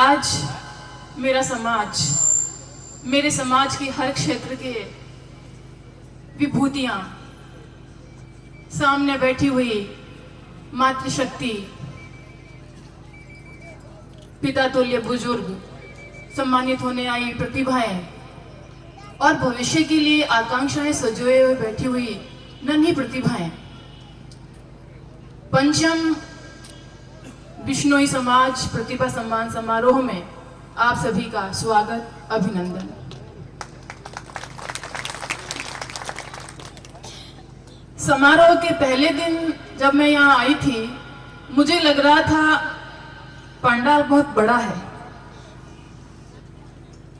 आज मेरा समाज, मेरे समाज के हर क्षेत्र के विभूतियां, सामने बैठी हुई मातृशक्ति, पिता तुल्य बुजुर्ग, सम्मानित होने आई प्रतिभाएं और भविष्य के लिए आकांक्षाएं सजोए हुए बैठी हुई नन्ही प्रतिभाएं, पंचम बिश्नोई समाज प्रतिभा सम्मान समारोह में आप सभी का स्वागत, अभिनंदन। समारोह के पहले दिन जब मैं यहाँ आई थी, मुझे लग रहा था पंडाल बहुत बड़ा है।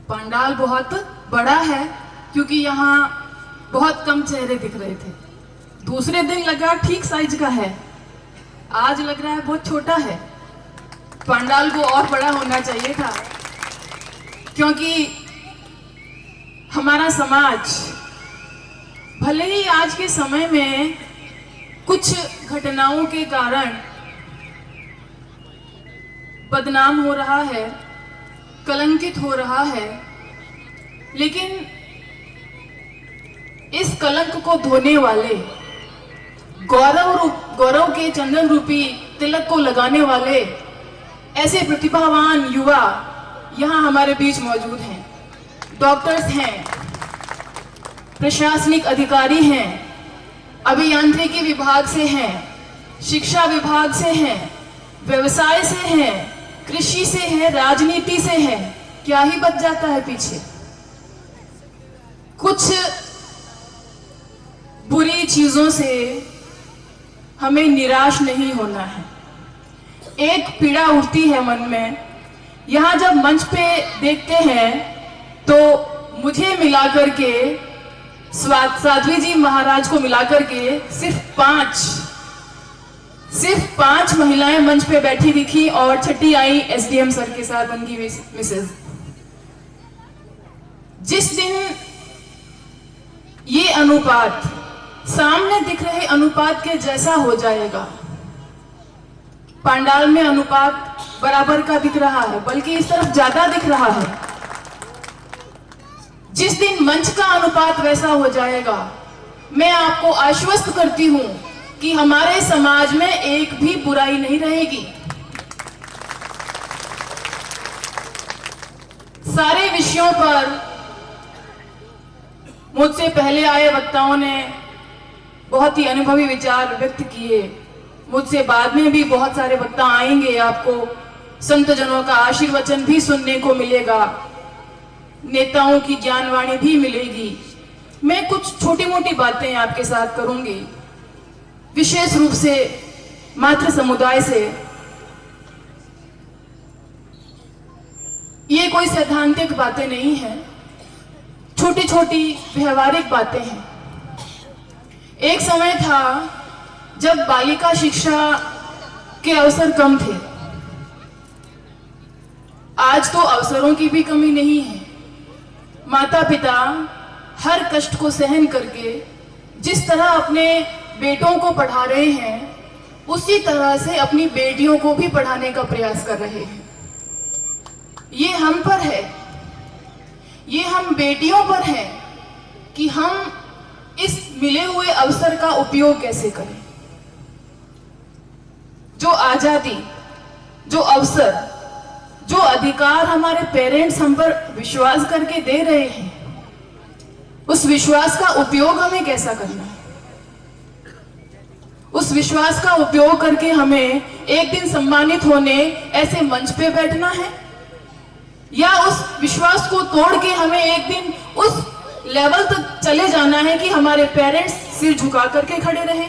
पंडाल बहुत बड़ा है क्योंकि यहाँ बहुत कम चेहरे दिख रहे थे। दूसरे दिन लगा ठीक साइज का है, आज लग रहा है बहुत छोटा है। पंडाल को और बड़ा होना चाहिए था, क्योंकि हमारा समाज भले ही आज के समय में कुछ घटनाओं के कारण बदनाम हो रहा है, कलंकित हो रहा है, लेकिन इस कलंक को धोने वाले, गौरव के चंदन रूपी तिलक को लगाने वाले ऐसे प्रतिभावान युवा यहाँ हमारे बीच मौजूद हैं। डॉक्टर्स हैं, प्रशासनिक अधिकारी हैं, अभियांत्रिकी विभाग से हैं, शिक्षा विभाग से हैं, व्यवसाय से हैं, कृषि से हैं, राजनीति से हैं। क्या ही बच जाता है पीछे। कुछ बुरी चीजों से हमें निराश नहीं होना है। एक पीड़ा उठती है मन में। यहाँ जब मंच पे देखते हैं तो मुझे मिलाकर के, साध्वी जी महाराज को मिलाकर के सिर्फ पांच महिलाएं मंच पे बैठी दिखी और छठी आई एसडीएम सर के साथ उनकी मिसेज। जिस दिन ये अनुपात सामने दिख रहे अनुपात के जैसा हो जाएगा, पंडाल में अनुपात बराबर का दिख रहा है, बल्कि इस तरफ ज्यादा दिख रहा है। जिस दिन मंच का अनुपात वैसा हो जाएगा, मैं आपको आश्वस्त करती हूं कि हमारे समाज में एक भी बुराई नहीं रहेगी। सारे विषयों पर मुझसे पहले आए वक्ताओं ने बहुत ही अनुभवी विचार व्यक्त किए। मुझसे बाद में भी बहुत सारे वक्ता आएंगे, आपको संतजनों का आशीर्वचन भी सुनने को मिलेगा, नेताओं की ज्ञानवाणी भी मिलेगी। मैं कुछ छोटी मोटी बातें आपके साथ करूंगी, विशेष रूप से मातृ समुदाय से। ये कोई सैद्धांतिक बातें नहीं हैं, छोटी छोटी व्यवहारिक बातें हैं। एक समय था जब बालिका शिक्षा के अवसर कम थे। आज तो अवसरों की भी कमी नहीं है। माता पिता हर कष्ट को सहन करके जिस तरह अपने बेटों को पढ़ा रहे हैं, उसी तरह से अपनी बेटियों को भी पढ़ाने का प्रयास कर रहे हैं। ये हम पर है, ये हम बेटियों पर है कि हम इस मिले हुए अवसर का उपयोग कैसे करें। जो आजादी, जो अवसर, जो अधिकार हमारे पेरेंट्स हम पर विश्वास करके दे रहे हैं, उस विश्वास का उपयोग हमें कैसा करना है। उस विश्वास का उपयोग करके हमें एक दिन सम्मानित होने ऐसे मंच पे बैठना है, या उस विश्वास को तोड़ के हमें एक दिन उस लेवल तक चले जाना है कि हमारे पेरेंट्स सिर झुका करके खड़े रहे।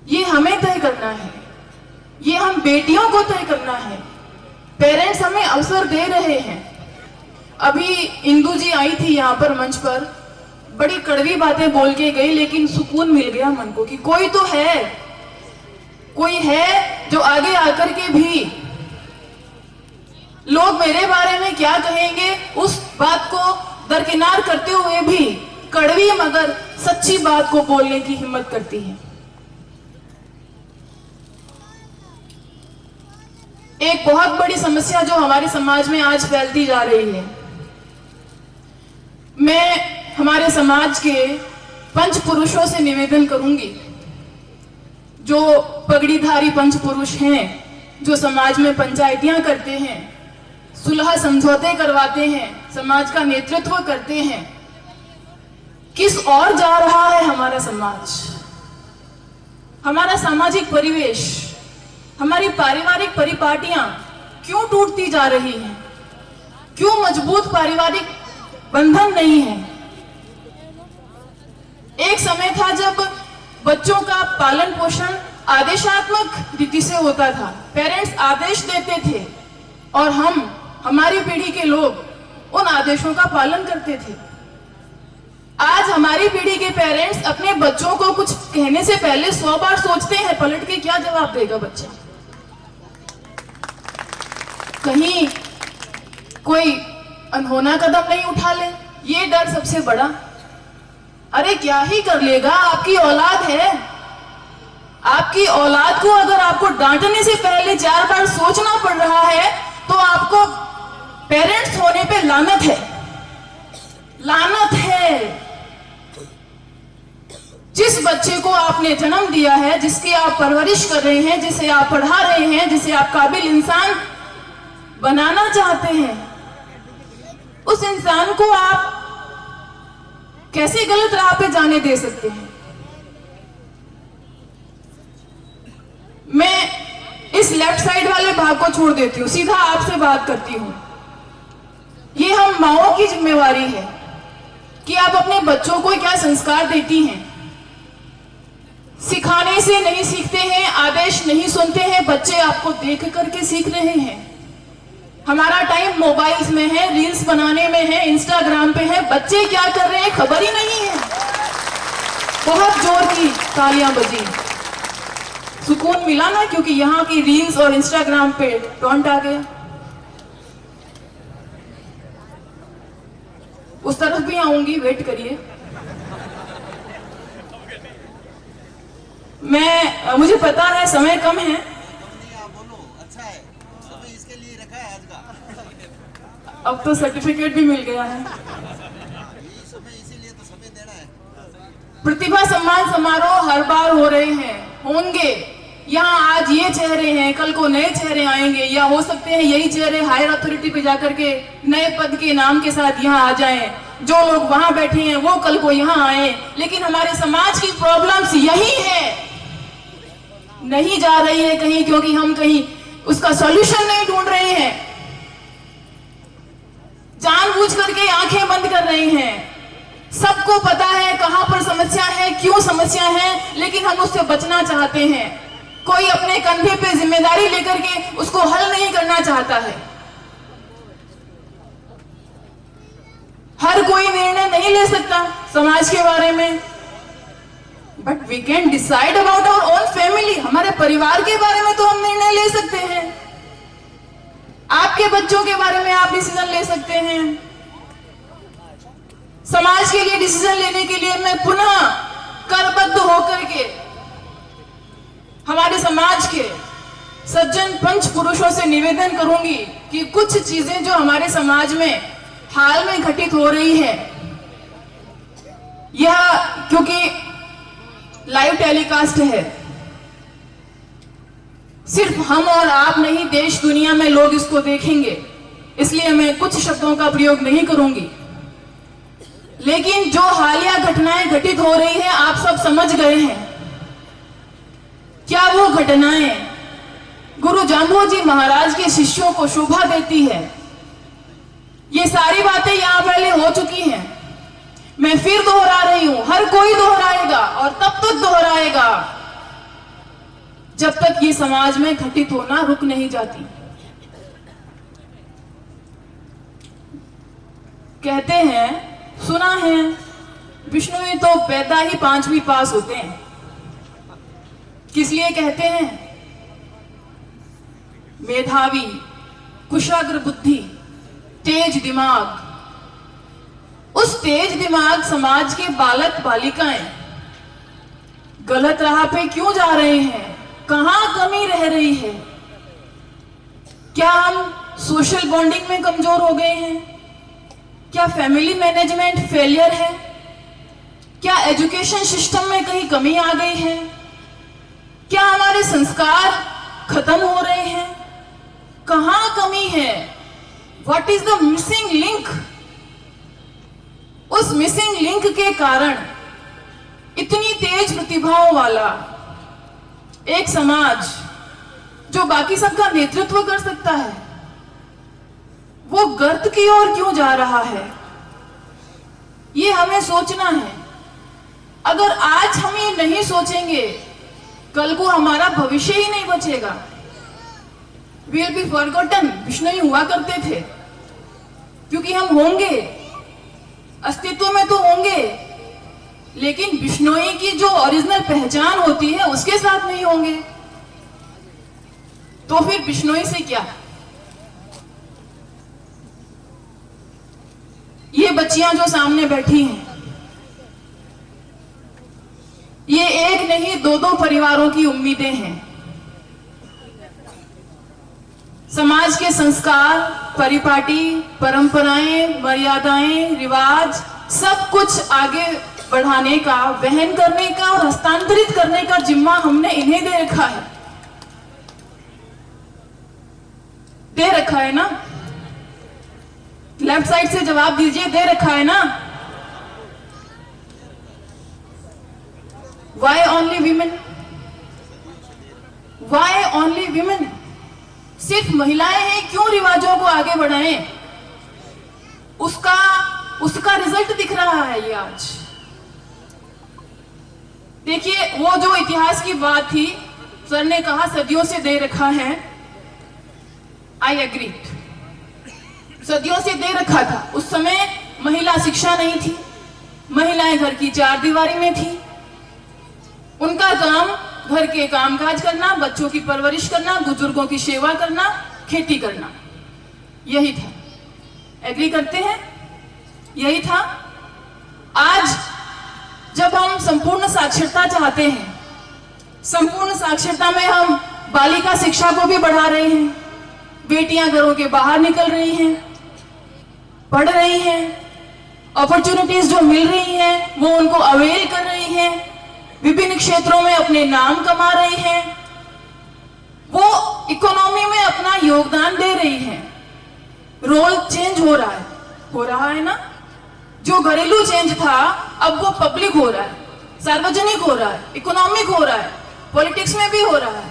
ये हमें तय करना है, ये हम बेटियों को तय करना है। पेरेंट्स हमें अवसर दे रहे हैं। अभी इंदू जी आई थी यहाँ पर मंच पर, बड़ी कड़वी बातें बोल के गई, लेकिन सुकून मिल गया मन को कि कोई तो है, कोई है जो आगे आकर के भी लोग मेरे बारे में क्या कहेंगे उस बात को दरकिनार करते हुए भी कड़वी मगर सच्ची बात को बोलने की हिम्मत करती है। एक बहुत बड़ी समस्या जो हमारे समाज में आज फैलती जा रही है। मैं हमारे समाज के पंच पुरुषों से निवेदन करूंगी, जो पगड़ीधारी पंच पुरुष हैं, जो समाज में पंचायतियां करते हैं, सुलह समझौते करवाते हैं, समाज का नेतृत्व करते हैं। किस ओर जा रहा है हमारा समाज? हमारा सामाजिक परिवेश, हमारी पारिवारिक परिपाटियां क्यों टूटती जा रही हैं? क्यों मजबूत पारिवारिक बंधन नहीं है? एक समय था जब बच्चों का पालन पोषण आदेशात्मक रीति से होता था, पेरेंट्स आदेश देते थे और हमारी पीढ़ी के लोग उन आदेशों का पालन करते थे। आज हमारी पीढ़ी के पेरेंट्स अपने बच्चों को कुछ कहने से पहले 100 बार सोचते हैं पलट के क्या जवाब देगा बच्चा। कहीं कोई अनहोना कदम नहीं उठा ले, ये डर सबसे बड़ा। अरे क्या ही कर लेगा, आपकी औलाद है। आपकी औलाद को अगर आपको डांटने से पहले 4 बार सोचना पड़ रहा है तो आपको पेरेंट्स होने पे लानत है, लानत है। जिस बच्चे को आपने जन्म दिया है, जिसकी आप परवरिश कर रहे हैं, जिसे आप पढ़ा रहे हैं, जिसे आप काबिल इंसान बनाना चाहते हैं, उस इंसान को आप कैसे गलत राह पे जाने दे सकते हैं? मैं इस लेफ्ट साइड वाले भाग को छोड़ देती हूँ, सीधा आपसे बात करती हूँ। ये हम माओ की जिम्मेवारी है कि आप अपने बच्चों को क्या संस्कार देती हैं। सिखाने से नहीं सीखते हैं, आदेश नहीं सुनते हैं, बच्चे आपको देख करके सीख रहे हैं। हमारा टाइम मोबाइल्स में है, रील्स बनाने में है, इंस्टाग्राम पे है। बच्चे क्या कर रहे हैं खबर ही नहीं है। बहुत जोर की तालियां बजी, सुकून मिला ना, क्योंकि यहाँ की रील्स और इंस्टाग्राम पे टॉन्ट आ गया। उस तरफ भी आऊंगी, वेट करिए। मुझे पता है समय कम है। अच्छा है, समय इसके लिए रखा है आज का। अब तो सर्टिफिकेट भी मिल गया है। समय इसीलिए तो समय देना है। प्रतिभा सम्मान समारोह हर बार हो रहे हैं, होंगे। यहाँ आज ये चेहरे हैं, कल को नए चेहरे आएंगे, या हो सकते हैं यही चेहरे हायर अथॉरिटी पे जाकर के नए पद के नाम के साथ यहाँ आ जाएं। जो लोग वहां बैठे हैं वो कल को यहाँ आए। लेकिन हमारे समाज की प्रॉब्लम्स यही है, नहीं जा रही है कहीं, क्योंकि हम कहीं उसका सॉल्यूशन नहीं ढूंढ रहे हैं। जानबूझ करके आंखें बंद कर रहे हैं। सबको पता है कहां पर समस्या है, क्यों समस्या है, लेकिन हम उससे बचना चाहते हैं। कोई अपने कंधे पे जिम्मेदारी लेकर के उसको हल नहीं करना चाहता है। हर कोई निर्णय नहीं ले सकता समाज के बारे में, but we can decide about our own family. हमारे परिवार के बारे में तो हम निर्णय ले सकते हैं। आपके बच्चों के बारे में आप डिसीजन ले सकते हैं। समाज के लिए डिसीजन लेने के लिए मैं पुनः करबद्ध होकर के हमारे समाज के सज्जन पंच पुरुषों से निवेदन करूंगी कि कुछ चीजें जो हमारे समाज में हाल में घटित हो रही है, यह क्योंकि लाइव टेलीकास्ट है, सिर्फ हम और आप नहीं, देश दुनिया में लोग इसको देखेंगे, इसलिए मैं कुछ शब्दों का प्रयोग नहीं करूंगी। लेकिन जो हालिया घटनाएं घटित हो रही है, आप सब समझ गए हैं। क्या वो घटनाएं गुरु जाम्बोजी महाराज के शिष्यों को शोभा देती है? ये सारी बातें यहां पहले हो चुकी हैं, मैं फिर दोहरा रही हूं। हर कोई दोहराएगा और तब तक दोहराएगा जब तक ये समाज में घटित होना रुक नहीं जाती। कहते हैं, सुना है, विष्णु तो पैदा ही 5वीं पास होते हैं। किस लिए कहते हैं? मेधावी, कुशाग्र बुद्धि, तेज दिमाग। उस तेज दिमाग समाज के बालक बालिकाएं गलत राह पे क्यों जा रहे हैं? कहां कमी रह रही है? क्या हम सोशल बॉन्डिंग में कमजोर हो गए हैं? क्या फैमिली मैनेजमेंट फेलियर है? क्या एजुकेशन सिस्टम में कहीं कमी आ गई है? क्या हमारे संस्कार खत्म हो रहे हैं? कहां कमी है? What is the missing link? उस मिसिंग लिंक के कारण इतनी तेज प्रतिभाओं वाला एक समाज जो बाकी सबका नेतृत्व कर सकता है, वो गर्त की ओर क्यों जा रहा है? ये हमें सोचना है। अगर आज हम ये नहीं सोचेंगे, कल को हमारा भविष्य ही नहीं बचेगा। Will be forgotten. बिश्नोई हुआ करते थे क्योंकि हम होंगे, अस्तित्व में तो होंगे, लेकिन बिश्नोई की जो ओरिजिनल पहचान होती है उसके साथ नहीं होंगे। तो फिर बिश्नोई से क्या? ये बच्चियां जो सामने बैठी हैं, ये एक नहीं दो दो परिवारों की उम्मीदें हैं। समाज के संस्कार, परिपाटी, परंपराएं, मर्यादाएं, रिवाज, सब कुछ आगे बढ़ाने का, वहन करने का और हस्तांतरित करने का जिम्मा हमने इन्हें दे रखा है। दे रखा है ना? लेफ्ट साइड से जवाब दीजिए, दे रखा है ना? Why only women? Why only women? सिर्फ महिलाएं हैं, क्यों रिवाजों को आगे बढ़ाएं? उसका रिजल्ट दिख रहा है ये आज। देखिए, वो जो इतिहास की बात थी, सर ने कहा सदियों से दे रखा है। आई एग्री, सदियों से दे रखा था। उस समय महिला शिक्षा नहीं थी, महिलाएं घर की चार दीवारी में थी। उनका काम घर के कामकाज करना, बच्चों की परवरिश करना, बुजुर्गों की सेवा करना, खेती करना, यही था। एग्री करते हैं? यही था। आज जब हम संपूर्ण साक्षरता चाहते हैं, संपूर्ण साक्षरता में हम बालिका शिक्षा को भी बढ़ा रहे हैं, बेटियां घरों के बाहर निकल रही हैं, पढ़ रही हैं, अपॉर्चुनिटीज जो मिल रही हैं वो उनको अवेल कर रही हैं, विभिन्न क्षेत्रों में अपने नाम कमा रही हैं, वो इकोनॉमी में अपना योगदान दे रही हैं। रोल चेंज हो रहा है ना? जो घरेलू चेंज था अब वो पब्लिक हो रहा है, सार्वजनिक हो रहा है, इकोनॉमिक हो रहा है, पॉलिटिक्स में भी हो रहा है।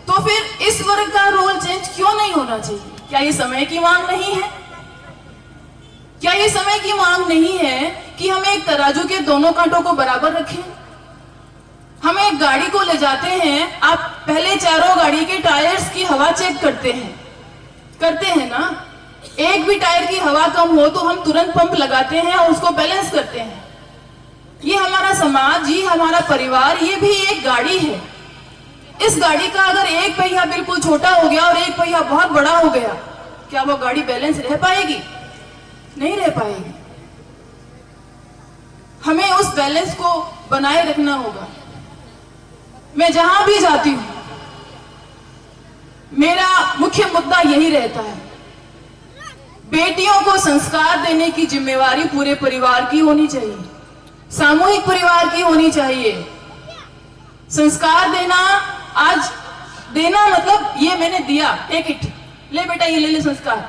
तो फिर इस वर्ग का रोल चेंज क्यों नहीं होना चाहिए? क्या ये समय की मांग नहीं है? क्या ये समय की मांग नहीं है कि हम एक तराजू के दोनों कांटों को बराबर रखें? हम एक गाड़ी को ले जाते हैं, आप पहले चारों गाड़ी के टायर्स की हवा चेक करते हैं ना? एक भी टायर की हवा कम हो तो हम तुरंत पंप लगाते हैं और उसको बैलेंस करते हैं। ये हमारा समाज, ये हमारा परिवार, ये भी एक गाड़ी है। इस गाड़ी का अगर एक पहिया बिल्कुल छोटा हो गया और एक पहिया बहुत बड़ा हो गया, क्या वो गाड़ी बैलेंस रह पाएगी? नहीं रह पाएगी। हमें उस बैलेंस को बनाए रखना होगा। मैं जहां भी जाती हूं, मेरा मुख्य मुद्दा यही रहता है, बेटियों को संस्कार देने की जिम्मेवारी पूरे परिवार की होनी चाहिए, सामूहिक परिवार की होनी चाहिए। संस्कार देना, आज देना मतलब ये मैंने दिया, टेक इट, ले बेटा ये ले संस्कार,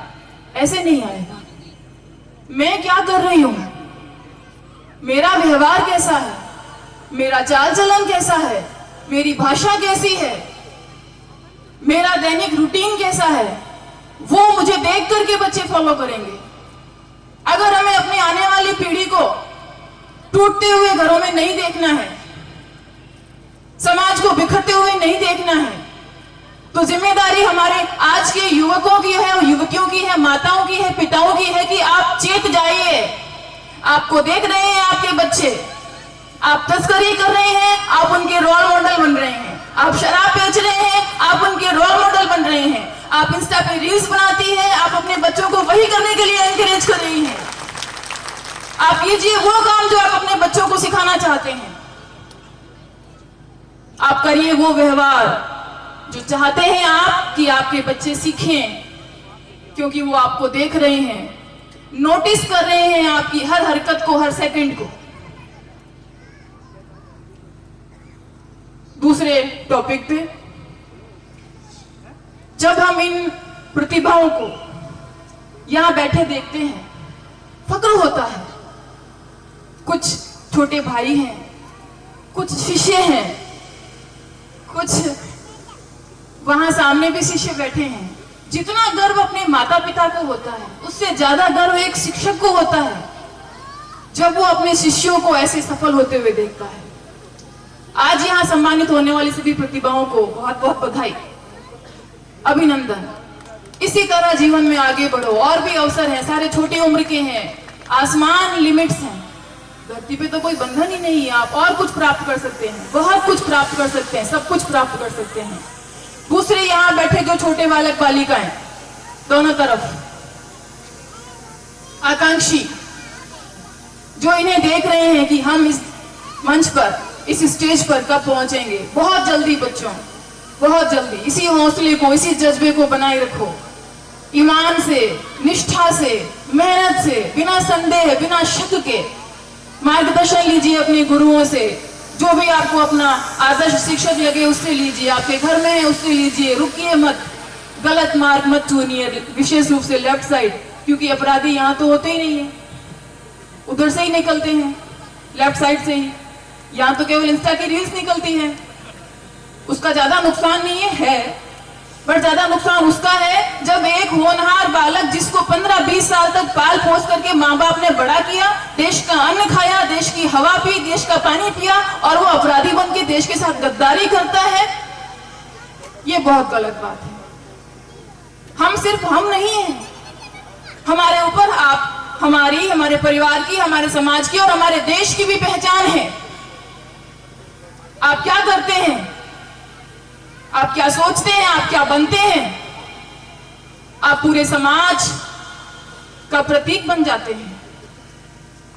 ऐसे नहीं आएगा। मैं क्या कर रही हूं, मेरा व्यवहार कैसा है, मेरा चाल चलन कैसा है, मेरी भाषा कैसी है, मेरा दैनिक रूटीन कैसा है, वो मुझे देख करके बच्चे फॉलो करेंगे। अगर हमें अपनी आने वाली पीढ़ी को टूटते हुए घरों में नहीं देखना है, समाज को बिखरते हुए नहीं देखना है, तो जिम्मेदारी हमारे आज के युवकों की है और युवतियों की है, माताओं की है, पिताओं की है कि आप चेत जाइए। आपको देख रहे हैं आपके बच्चे, आप तस्करी कर रहे हैं, आप उनके रोल मॉडल बन रहे हैं, आप शराब बेच रहे हैं, आप उनके रोल मॉडल बन रहे हैं, आप इंस्टा पे रील्स बनाती है, आप अपने बच्चों को वही करने के लिए एनकरेज कर रही हैं। आप कीजिए वो काम जो आप अपने बच्चों को सिखाना चाहते हैं। आप करिए वो व्यवहार जो चाहते हैं आप कि आपके बच्चे सीखें, क्योंकि वो आपको देख रहे हैं, नोटिस कर रहे हैं आपकी हर हरकत को, हर सेकंड को। दूसरे टॉपिक पे, जब हम इन प्रतिभाओं को यहां बैठे देखते हैं, फक्र होता है। कुछ छोटे भाई हैं, कुछ शिष्य हैं, कुछ वहां सामने भी शिष्य बैठे हैं। जितना गर्व अपने माता पिता को होता है, उससे ज्यादा गर्व एक शिक्षक को होता है जब वो अपने शिष्यों को ऐसे सफल होते हुए देखता है। आज यहां सम्मानित होने वाली सभी प्रतिभाओं को बहुत बहुत बधाई, अभिनंदन। इसी तरह जीवन में आगे बढ़ो, और भी अवसर हैं, सारे छोटी उम्र के हैं, आसमान लिमिट्स हैं, धरती पे तो कोई बंधन ही नहीं है। आप और कुछ प्राप्त कर सकते हैं, बहुत कुछ प्राप्त कर सकते हैं, सब कुछ प्राप्त कर सकते हैं। दूसरे यहां बैठे जो छोटे बालक बालिकाएं, दोनों तरफ आकांक्षी, जो इन्हें देख रहे हैं कि हम इस मंच पर, इस स्टेज पर कब पहुंचेंगे, बहुत जल्दी बच्चों, बहुत जल्दी। इसी हौसले को, इसी जज्बे को बनाए रखो, ईमान से, निष्ठा से, मेहनत से, बिना संदेह, बिना शक के मार्गदर्शन लीजिए अपने गुरुओं से। जो भी आपको अपना आदर्श शिक्षक लगे उससे लीजिए, आपके घर में है उससे लीजिए। रुकिए मत, गलत मार्ग मत चुनिए, विशेष रूप से लेफ्ट साइड, क्योंकि अपराधी यहाँ तो होते ही नहीं है, उधर से ही निकलते हैं, लेफ्ट साइड से ही। यहाँ तो केवल इंस्टा की रील्स निकलती है, उसका ज्यादा नुकसान नहीं है, पर ज्यादा नुकसान उसका है जब एक होनहार बालक, जिसको 15-20 साल तक पाल पोस करके माँ बाप ने बड़ा किया, देश का अन्न खाया, देश की हवा पी, देश का पानी पिया, और वो अपराधी बन के देश के साथ गद्दारी करता है। ये बहुत गलत बात है। हम सिर्फ हम नहीं हैं, हमारे ऊपर आप, हमारी, हमारे परिवार की, हमारे समाज की और हमारे देश की भी पहचान है। आप क्या करते हैं, आप क्या सोचते हैं, आप क्या बनते हैं, आप पूरे समाज का प्रतीक बन जाते हैं।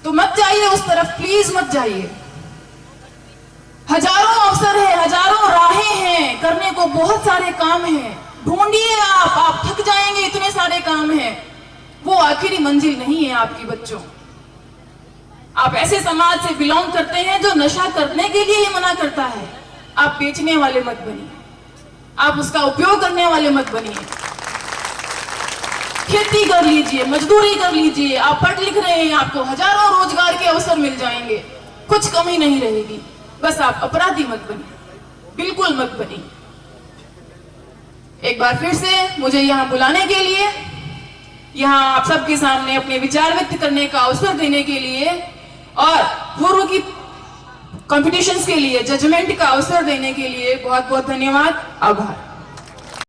तो मत जाइए उस तरफ, प्लीज मत जाइए। हजारों अवसर है, हजारों राहें हैं, करने को बहुत सारे काम हैं, ढूंढिए आप थक जाएंगे, इतने सारे काम हैं। वो आखिरी मंजिल नहीं है आपकी बच्चों। आप ऐसे समाज से बिलोंग करते हैं जो नशा करने के लिए ही मना करता है। आप बेचने वाले मत बनिए, आप उसका उपयोग करने वाले मत बनिए। खेती कर लीजिए, मजदूरी कर लीजिए, आप पढ़ लिख रहे हैं, आपको हजारों रोजगार के अवसर मिल जाएंगे, कुछ कमी नहीं रहेगी। बस आप अपराधी मत बनिए, बिल्कुल मत बनिए। एक बार फिर से मुझे यहाँ बुलाने के लिए, यहाँ आप सबके सामने अपने विचार व्यक्त करने का अवसर देने के लिए और पूर्व की कॉम्पिटिशन्स के लिए जजमेंट का अवसर देने के लिए बहुत बहुत धन्यवाद, आभार।